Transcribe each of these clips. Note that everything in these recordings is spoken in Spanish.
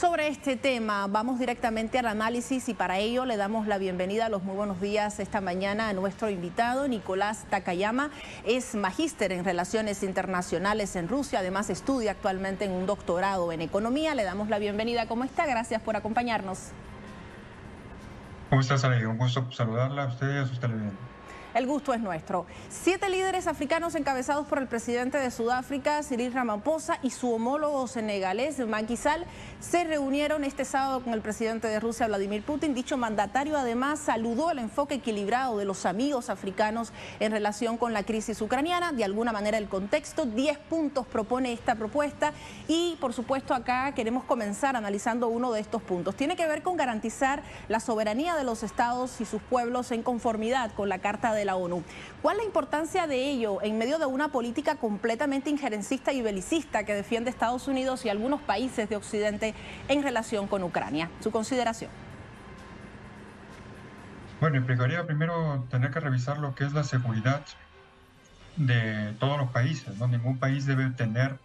Sobre este tema, vamos directamente al análisis y para ello le damos la bienvenida a los muy buenos días esta mañana a nuestro invitado, Nicolás Takayama. Es magíster en Relaciones Internacionales en Rusia, además estudia actualmente en un doctorado en Economía. Le damos la bienvenida. ¿Cómo está? Gracias por acompañarnos. ¿Cómo estás, Ale? Un gusto saludarla a usted y a sus televidentes. El gusto es nuestro. 7 líderes africanos encabezados por el presidente de Sudáfrica, Cyril Ramaphosa, y su homólogo senegalés, Macky Sall, se reunieron este sábado con el presidente de Rusia, Vladimir Putin. Dicho mandatario además saludó el enfoque equilibrado de los amigos africanos en relación con la crisis ucraniana. De alguna manera el contexto, 10 puntos propone esta propuesta y por supuesto acá queremos comenzar analizando uno de estos puntos. Tiene que ver con garantizar la soberanía de los estados y sus pueblos en conformidad con la Carta de la ONU. ¿Cuál es la importancia de ello en medio de una política completamente injerencista y belicista que defiende Estados Unidos y algunos países de Occidente en relación con Ucrania? Su consideración. Bueno, implicaría primero tener que revisar lo que es la seguridad de todos los países, ¿no? Ningún país debe tener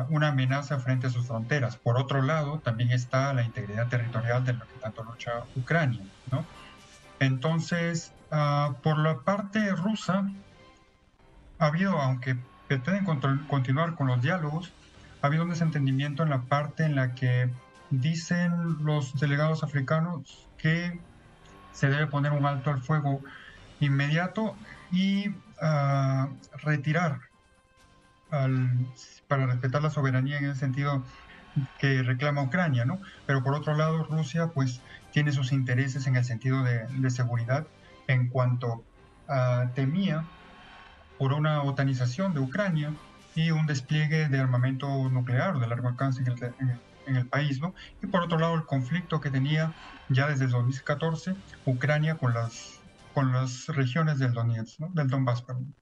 una amenaza frente a sus fronteras. Por otro lado, también está la integridad territorial de lo que tanto lucha Ucrania, ¿no? Entonces, por la parte rusa, ha habido, aunque pretenden continuar con los diálogos, ha habido un desentendimiento en la parte en la que dicen los delegados africanos que se debe poner un alto al fuego inmediato y retirar para respetar la soberanía en el sentido que reclama Ucrania, ¿no? Pero por otro lado, Rusia pues tiene sus intereses en el sentido de seguridad en cuanto temía por una otanización de Ucrania y un despliegue de armamento nuclear o de largo alcance en el país, ¿no? Y por otro lado, el conflicto que tenía ya desde el 2014 Ucrania con las regiones del Donetsk, ¿no? Del Donbass, perdón.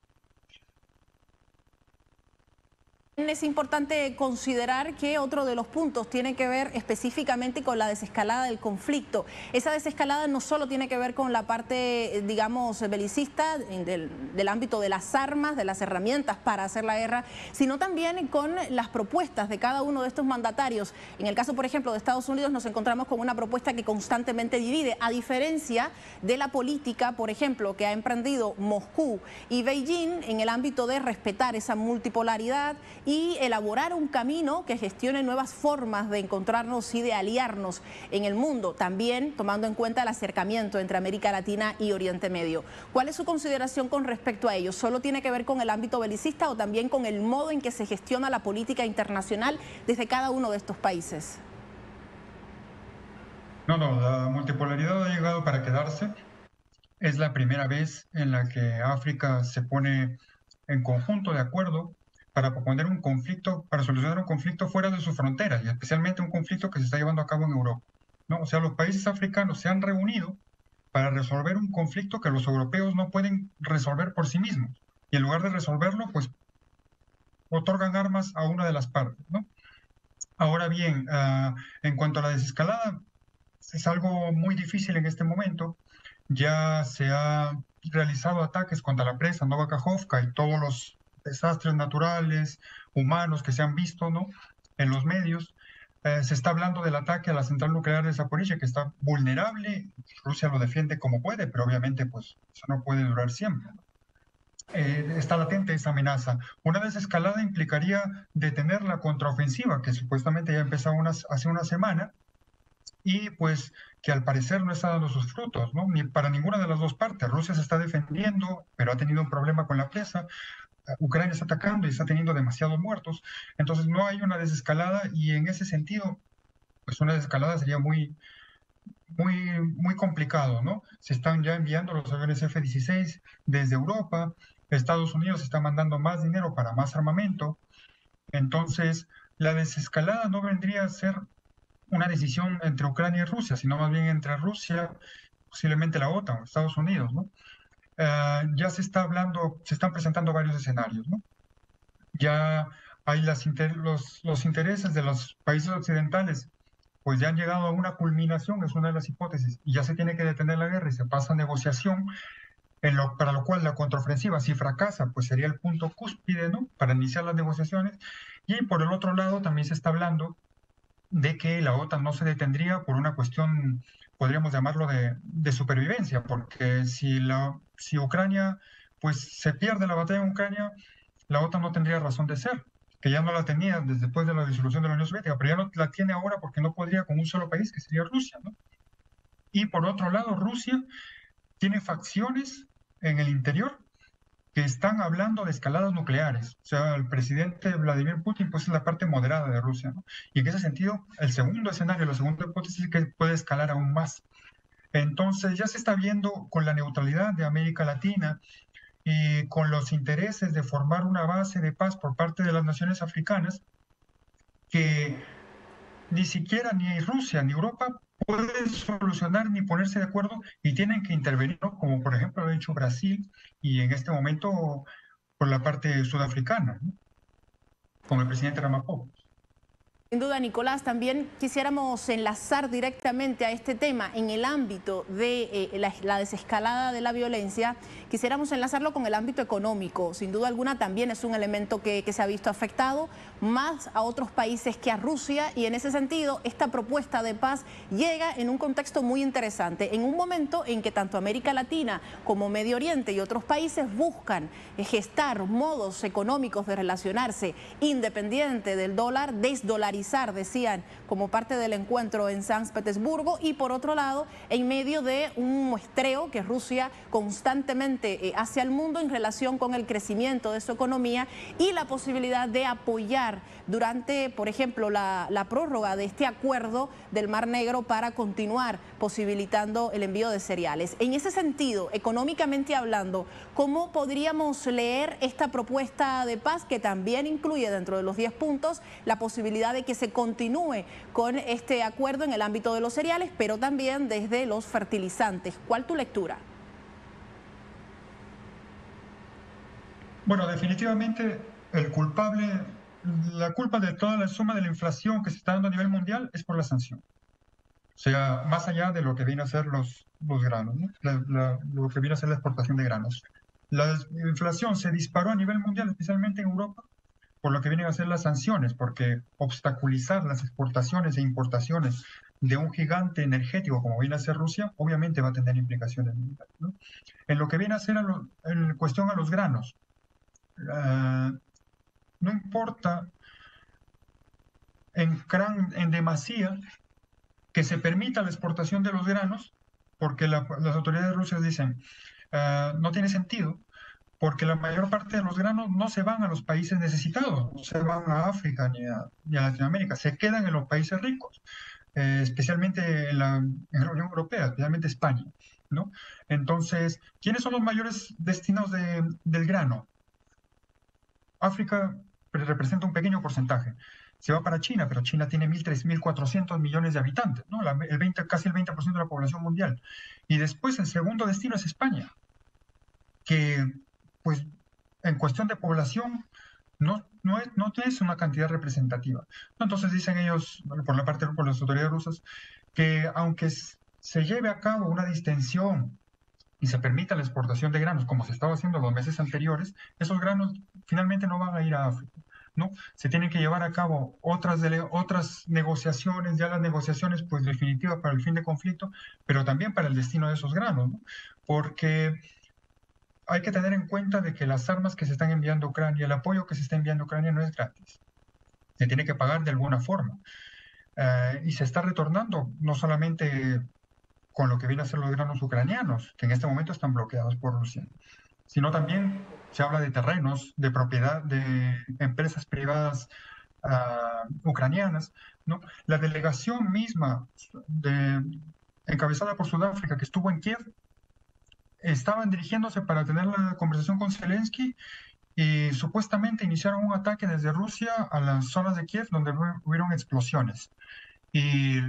Es importante considerar que otro de los puntos tiene que ver específicamente con la desescalada del conflicto. Esa desescalada no solo tiene que ver con la parte, digamos, belicista del ámbito de las armas, de las herramientas para hacer la guerra, sino también con las propuestas de cada uno de estos mandatarios. En el caso, por ejemplo, de Estados Unidos nos encontramos con una propuesta que constantemente divide, a diferencia de la política, por ejemplo, que ha emprendido Moscú y Beijing en el ámbito de respetar esa multipolaridad y elaborar un camino que gestione nuevas formas de encontrarnos y de aliarnos en el mundo, también tomando en cuenta el acercamiento entre América Latina y Oriente Medio. ¿Cuál es su consideración con respecto a ello? ¿Solo tiene que ver con el ámbito belicista o también con el modo en que se gestiona la política internacional desde cada uno de estos países? No, la multipolaridad ha llegado para quedarse. Es la primera vez en la que África se pone en conjunto de acuerdo para proponer un conflicto, para solucionar un conflicto fuera de sus fronteras, y especialmente un conflicto que se está llevando a cabo en Europa, ¿no? O sea, los países africanos se han reunido para resolver un conflicto que los europeos no pueden resolver por sí mismos. Y en lugar de resolverlo, pues otorgan armas a una de las partes, ¿no? Ahora bien, en cuanto a la desescalada, es algo muy difícil en este momento. Ya se han realizado ataques contra la presa Nova Kakhovka y todos los desastres naturales, humanos que se han visto, ¿no? En los medios. Se está hablando del ataque a la central nuclear de Zaporizhia, que está vulnerable. Rusia lo defiende como puede, pero obviamente pues eso no puede durar siempre. Está latente esa amenaza. Una desescalada implicaría detener la contraofensiva, que supuestamente ya empezó hace una semana, y pues que al parecer no está dando sus frutos, ¿no? Ni para ninguna de las dos partes. Rusia se está defendiendo, pero ha tenido un problema con la presa. Ucrania está atacando y está teniendo demasiados muertos. Entonces no hay una desescalada y en ese sentido, pues una desescalada sería muy complicado, ¿no? Se están ya enviando los aviones F-16 desde Europa. Estados Unidos está mandando más dinero para más armamento. Entonces, la desescalada no vendría a ser una decisión entre Ucrania y Rusia, sino más bien entre Rusia, posiblemente la OTAN, Estados Unidos, ¿no? Ya se está hablando, se están presentando varios escenarios, ¿no? Ya hay los intereses de los países occidentales, pues ya han llegado a una culminación, es una de las hipótesis, y ya se tiene que detener la guerra y se pasa a negociación, para lo cual la contraofensiva, si fracasa, pues sería el punto cúspide, ¿no? Para iniciar las negociaciones. Y por el otro lado también se está hablando de que la OTAN no se detendría por una cuestión, podríamos llamarlo, de supervivencia, porque si Ucrania pues se pierde la batalla en Ucrania, la OTAN no tendría razón de ser, que ya no la tenía después de la disolución de la Unión Soviética, pero ya no la tiene ahora porque no podría con un solo país, que sería Rusia, ¿no? Y por otro lado, Rusia tiene facciones en el interior que están hablando de escaladas nucleares. O sea, el presidente Vladimir Putin pues es la parte moderada de Rusia, ¿no? Y en ese sentido, el segundo escenario, la segunda hipótesis es que puede escalar aún más. Entonces ya se está viendo con la neutralidad de América Latina y con los intereses de formar una base de paz por parte de las naciones africanas, que ni siquiera ni Rusia ni Europa pueden solucionar ni ponerse de acuerdo y tienen que intervenir, ¿no? Como por ejemplo lo ha hecho Brasil y en este momento por la parte sudafricana, ¿no? Con el presidente Ramaphosa. Sin duda, Nicolás, también quisiéramos enlazar directamente a este tema en el ámbito de la desescalada de la violencia. Quisiéramos enlazarlo con el ámbito económico. Sin duda alguna también es un elemento que se ha visto afectado más a otros países que a Rusia, y en ese sentido esta propuesta de paz llega en un contexto muy interesante, en un momento en que tanto América Latina como Medio Oriente y otros países buscan gestar modos económicos de relacionarse independiente del dólar, desdolarizar, decían, como parte del encuentro en San Petersburgo, y por otro lado, en medio de un muestreo que Rusia constantemente hace al mundo en relación con el crecimiento de su economía y la posibilidad de apoyar durante, por ejemplo, la prórroga de este acuerdo del Mar Negro para continuar posibilitando el envío de cereales. En ese sentido, económicamente hablando, ¿cómo podríamos leer esta propuesta de paz que también incluye dentro de los 10 puntos la posibilidad de que se continúe con este acuerdo en el ámbito de los cereales, pero también desde los fertilizantes? ¿Cuál tu lectura? Bueno, definitivamente la culpa de toda la suma de la inflación que se está dando a nivel mundial es por la sanción. O sea, más allá de lo que viene a ser los granos, ¿no? Lo que viene a ser la exportación de granos. La inflación se disparó a nivel mundial, especialmente en Europa, por lo que vienen a ser las sanciones, porque obstaculizar las exportaciones e importaciones de un gigante energético como viene a ser Rusia, obviamente va a tener implicaciones militares, ¿no? En lo que viene a ser en cuestión a los granos, no importa en demasía que se permita la exportación de los granos, porque las autoridades rusas dicen, no tiene sentido, porque la mayor parte de los granos no se van a los países necesitados, no se van a África ni a Latinoamérica, se quedan en los países ricos, especialmente en la Unión Europea, especialmente España, ¿no? Entonces, ¿quiénes son los mayores destinos del grano? África representa un pequeño porcentaje. Se va para China, pero China tiene 1.400 millones de habitantes, ¿no? Casi el 20% de la población mundial. Y después el segundo destino es España, que pues en cuestión de población no es una cantidad representativa. Entonces dicen ellos, por la parte de las autoridades rusas, que aunque se lleve a cabo una distensión y se permita la exportación de granos, como se estaba haciendo los meses anteriores, esos granos finalmente no van a ir a África, ¿no? Se tienen que llevar a cabo otras negociaciones, ya las negociaciones pues definitivas para el fin de conflicto, pero también para el destino de esos granos, ¿no? Porque hay que tener en cuenta de que las armas que se están enviando a Ucrania, el apoyo que se está enviando a Ucrania no es gratis. Se tiene que pagar de alguna forma. Y se está retornando no solamente con lo que viene a ser los granos ucranianos, que en este momento están bloqueados por Rusia, sino también se habla de terrenos, de propiedad de empresas privadas ucranianas, ¿no? La delegación misma encabezada por Sudáfrica, que estuvo en Kiev, estaban dirigiéndose para tener la conversación con Zelensky y supuestamente iniciaron un ataque desde Rusia a las zonas de Kiev donde hubieron explosiones. Y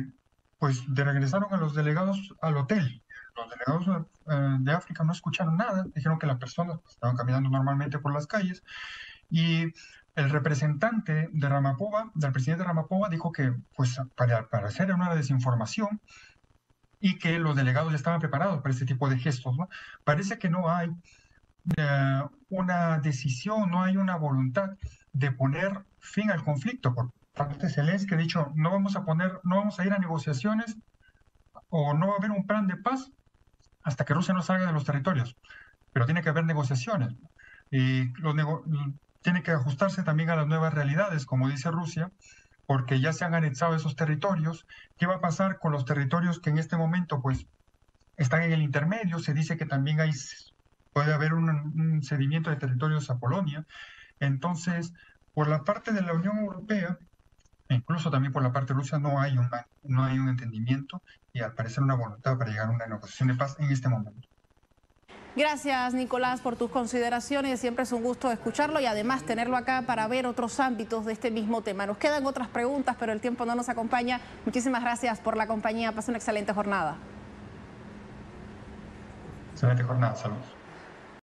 pues regresaron a los delegados al hotel. Los delegados de África no escucharon nada, dijeron que las personas pues, estaban caminando normalmente por las calles y el representante de Ramaphosa, del presidente Ramaphosa, dijo que pues para hacer una desinformación y que los delegados ya estaban preparados para este tipo de gestos, ¿no? Parece que no hay una decisión, no hay una voluntad de poner fin al conflicto parte Zelensky ha dicho, no vamos a ir a negociaciones o no va a haber un plan de paz hasta que Rusia no salga de los territorios, pero tiene que haber negociaciones y tiene que ajustarse también a las nuevas realidades, como dice Rusia, porque ya se han anexado esos territorios. ¿Qué va a pasar con los territorios que en este momento pues están en el intermedio? Se dice que también puede haber un cedimiento de territorios a Polonia. Entonces, por la parte de la Unión Europea, e incluso también por la parte de Rusia, no hay un entendimiento y al parecer una voluntad para llegar a una negociación de paz en este momento. Gracias, Nicolás, por tus consideraciones. Siempre es un gusto escucharlo y además tenerlo acá para ver otros ámbitos de este mismo tema. Nos quedan otras preguntas, pero el tiempo no nos acompaña. Muchísimas gracias por la compañía. Pasa una excelente jornada. Excelente jornada. Saludos.